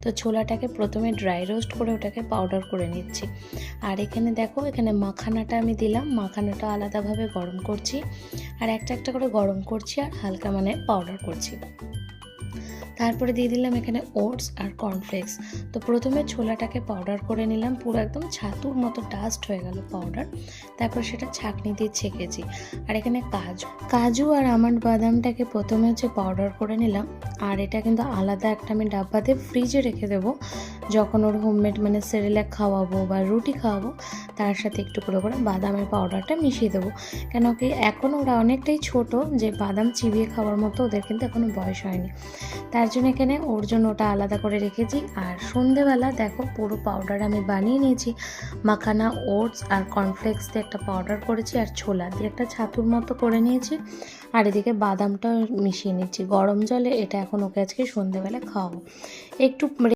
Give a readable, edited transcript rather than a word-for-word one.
তো ছোলাটাকে প্রথমে dry roast করে ওটাকে পাউডার করে নিচ্ছি। আর এখানে দেখো, এখানে মাখানাটা আমি দিলাম, মাখানাটা আলাদাভাবে গরম করছি, আর একটা একটা করে গরম করছি আর হালকা মানে পাউডার করছি। তারপরে দিয়ে দিলাম এখানে ওটস আর কর্নফ্লেক্স। তো প্রথমে ছোলাটাকে পাউডার করে নিলাম, পুরো একদম ছাতুর মতো ডাস্ট হয়ে গেল পাউডার। তারপর সেটা ছাঁকনি দিয়ে ছেঁকেছি। আর এখানে কাজু আর আমন্ড বাদামটাকে প্রথমে হচ্ছে পাউডার করে নিলাম, আর এটা কিন্তু আলাদা একটা আমি ডাব্বাতে ফ্রিজে রেখে দেবো। যখন ওর হোমমেড মানে সেরেলাক খাওয়াবো বা রুটি খাওয়াবো, তার সাথে একটু করে করে বাদামের পাউডারটা মিশিয়ে দেবো। কেন কি এখন ওরা অনেকটাই ছোট, যে বাদাম চিবিয়ে খাওয়ার মতো ওদের কিন্তু এখনও বয়স হয়নি। তার জন্য এখানে ওর জন্য ওটা আলাদা করে রেখেছি। আর সন্ধেবেলা দেখো পুরো পাউডার আমি বানিয়ে নিয়েছি। মাখানা, ওটস আর কর্নফ্লেক্স দিয়ে একটা পাউডার করেছি, আর ছোলা দিয়ে একটা ছাতুর মতো করে নিয়েছি। আর এদিকে বাদামটাও মিশিয়ে নিচ্ছি গরম জলে। এটা এখন ওকে আজকে সন্ধেবেলা খাওয়াবো। একটু